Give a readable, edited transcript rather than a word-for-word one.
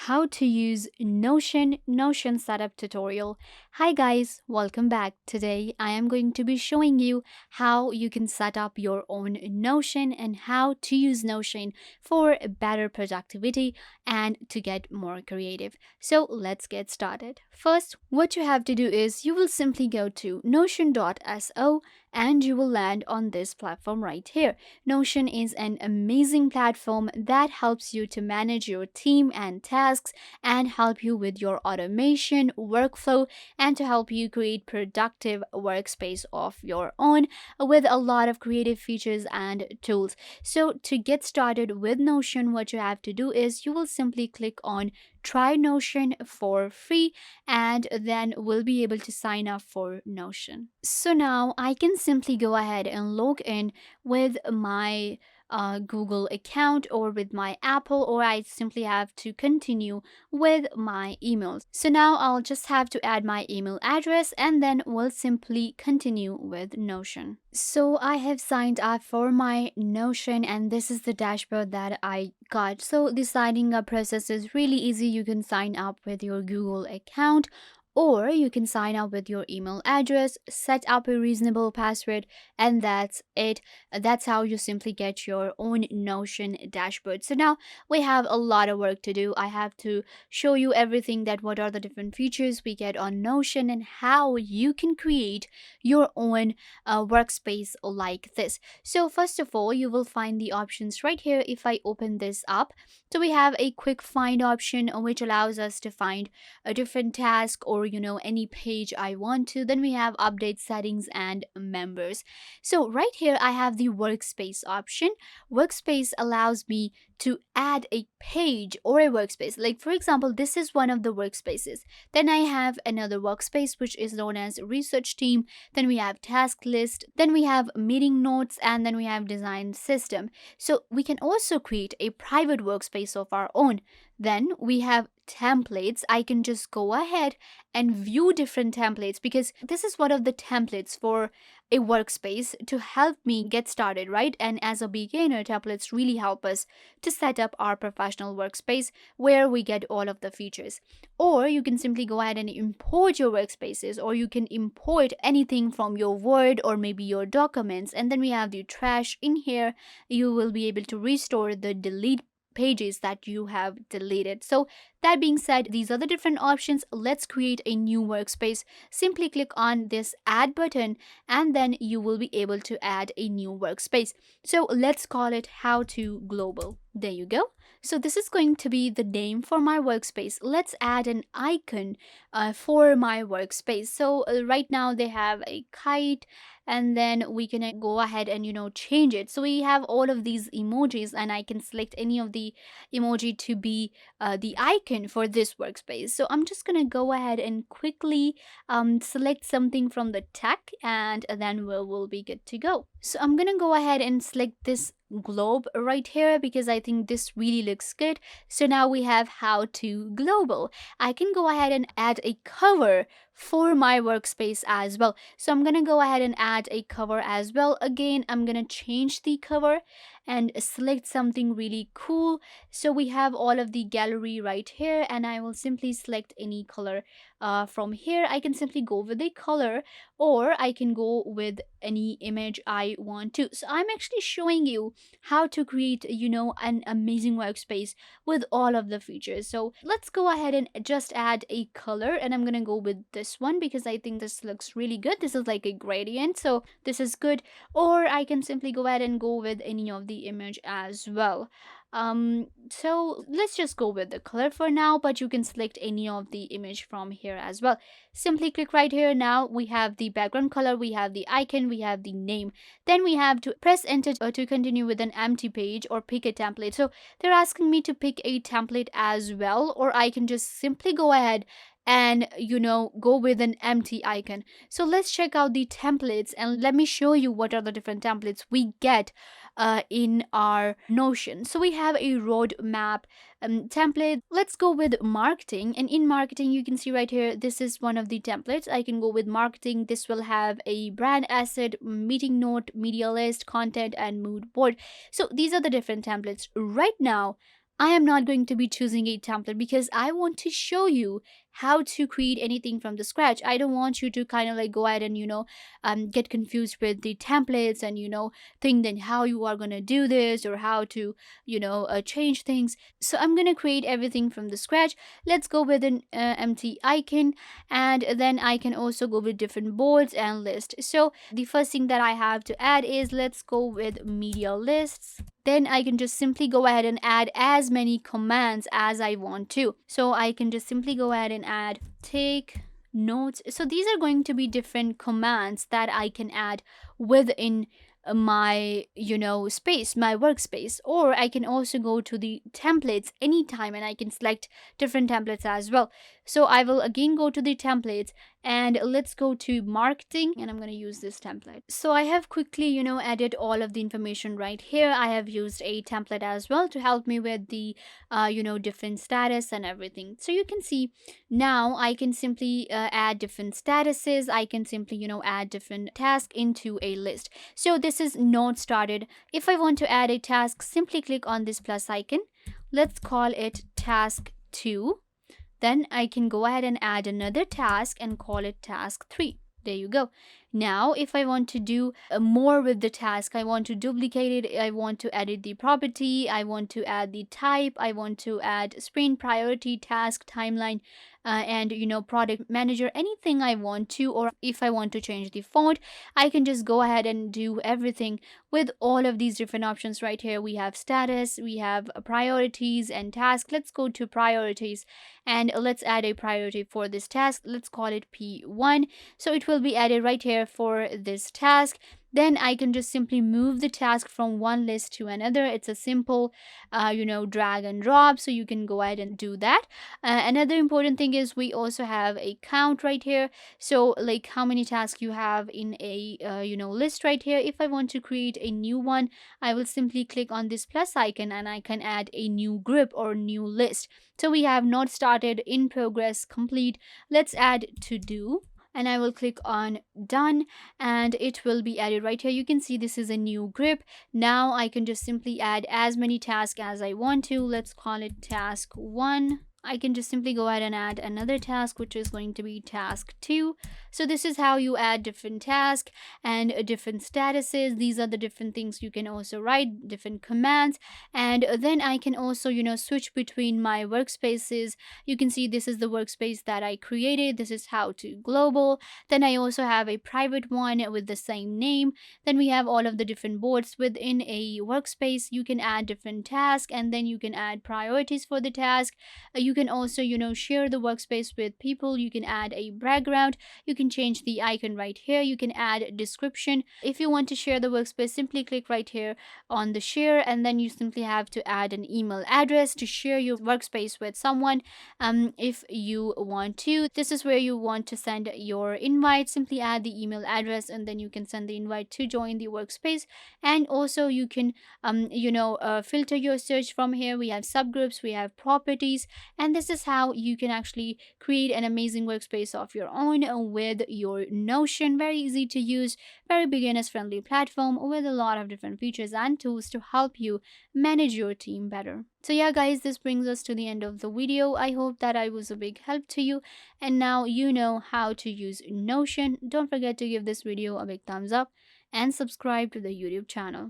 how to use Notion setup tutorial. Hi guys, welcome back. Today I am going to be showing you how you can set up your own Notion and how to use Notion for better productivity and to get more creative. So let's get started. First, what you have to do is you will simply go to notion.so and you will land on this platform right here. Notion is an amazing platform that helps you to manage your team and tasks and help you with your automation, workflow, and to help you create productive workspace of your own with a lot of creative features and tools. So to get started with Notion, what you have to do is you will simply click on try Notion for free and then we'll be able to sign up for Notion. So now I can simply go ahead and log in with my Google account or with my Apple, or I simply have to continue with my emails. So now I'll just have to add my email address and then we'll simply continue with Notion. So I have signed up for my Notion and this is the dashboard that I got. So the signing up process is really easy. You can sign up with your Google account or you can sign up with your email address, set up a reasonable password, and that's it. That's how you simply get your own Notion dashboard. So now we have a lot of work to do. I have to show you everything that what are the different features we get on Notion and how you can create your own workspace like this. So first of all, you will find the options right here if I open this up. So we have a quick find option which allows us to find a different task or any page I want to. Then we have update settings and members. So right here I have the workspace option. Workspace allows me to add a page or a workspace. Like for example, this is one of the workspaces. Then I have another workspace which is known as research team. Then we have task list. Then we have meeting notes, and then we have design system. So we can also create a private workspace of our own. Then we have templates. I can just go ahead and view different templates because this is one of the templates for a workspace to help me get started, right? And as a beginner, templates really help us to set up our professional workspace where we get all of the features. Or you can simply go ahead and import your workspaces, or you can import anything from your Word or maybe your documents. And then we have the trash in here. You will be able to restore the delete pages that you have deleted. So that being said, these are the different options. Let's create a new workspace. Simply click on this add button and then you will be able to add a new workspace. So let's call it how to global. There you go. So this is going to be the name for my workspace. Let's add an icon for my workspace. So right now they have a kite, and then we can go ahead and change it. So we have all of these emojis and I can select any of the emoji to be the icon for this workspace. So I'm just gonna go ahead and quickly select something from the tech, and then we'll be good to go. So I'm gonna go ahead and select this globe right here because I think this really looks good. So now we have how to global. I can go ahead and add a cover for my workspace as well. So I'm gonna go ahead and add a cover as well. Again, I'm gonna change the cover and select something really cool. So we have all of the gallery right here, and I will simply select any color from here. I can simply go with the color, or I can go with any image I want to. So I'm actually showing you how to create an amazing workspace with all of the features. So let's go ahead and just add a color, and I'm gonna go with this one because I think this looks really good. This is like a gradient, so this is good. Or I can simply go ahead and go with any of the image as well. So let's just go with the color for now, but you can select any of the image from here as well. Simply click right here. Now we have the background color, we have the icon, we have the name. Then we have to press enter to continue with an empty page or pick a template. So they're asking me to pick a template as well, or I can just simply go ahead and go with an empty icon. So let's check out the templates and let me show you what are the different templates we get in our Notion. So we have a roadmap template. Let's go with marketing, and in marketing you can see right here, this is one of the templates. I can go with marketing. This will have a brand asset, meeting note, media list, content, and mood board. So these are the different templates. Right now I am not going to be choosing a template because I want to show you how to create anything from the scratch. I don't want you to kind of like go ahead and, get confused with the templates and, think then how you are going to do this or how to, change things. So I'm going to create everything from the scratch. Let's go with an empty icon, and then I can also go with different boards and lists. So the first thing that I have to add is, let's go with media lists. Then I can just simply go ahead and add as many commands as I want to. So I can just simply go ahead and add take notes. So these are going to be different commands that I can add within my space, my workspace. Or I can also go to the templates anytime and I can select different templates as well. So I will again go to the templates, and let's go to marketing, and I'm going to use this template. So I have quickly added all of the information right here. I have used a template as well to help me with the different status and everything. So you can see now I can simply add different statuses. I can simply add different tasks into a list. So this is not started. If I want to add a task, simply click on this plus icon. Let's call it task 2. Then I can go ahead and add another task and call it task 3. There you go. Now, if I want to do more with the task, I want to duplicate it, I want to edit the property, I want to add the type, I want to add sprint, priority, task, timeline, and product manager, anything I want to, or if I want to change the font, I can just go ahead and do everything with all of these different options right here. We have status, we have priorities and task. Let's go to priorities, and let's add a priority for this task. Let's call it P1. So it will be added right here for this task. Then I can just simply move the task from one list to another. It's a simple drag and drop, so you can go ahead and do that. Another important thing is we also have a count right here, so like how many tasks you have in a list right here. If I want to create a new one, I will simply click on this plus icon and I can add a new group or new list. So we have not started, in progress, complete. Let's add to do, and I will click on done, and it will be added right here. You can see this is a new group. Now I can just simply add as many tasks as I want to. Let's call it task 1. I can just simply go ahead and add another task, which is going to be task 2. So this is how you add different tasks and different statuses. These are the different things you can also write, different commands. And then I can also switch between my workspaces. You can see this is the workspace that I created. This is how to global. Then I also have a private one with the same name. Then we have all of the different boards within a workspace. You can add different tasks, and then you can add priorities for the task. You can also share the workspace with people. You can add a background. You can change the icon right here. You can add description. If you want to share the workspace, simply click right here on the share, and then you simply have to add an email address to share your workspace with someone. If you want to, this is where you want to send your invite. Simply add the email address, and then you can send the invite to join the workspace. And also you can filter your search from here. We have subgroups, we have properties, and this is how you can actually create an amazing workspace of your own with your Notion. Very easy to use, very beginners friendly platform with a lot of different features and tools to help you manage your team better. So yeah guys, this brings us to the end of the video. I hope that I was a big help to you, and now you know how to use Notion. Don't forget to give this video a big thumbs up and subscribe to the YouTube channel.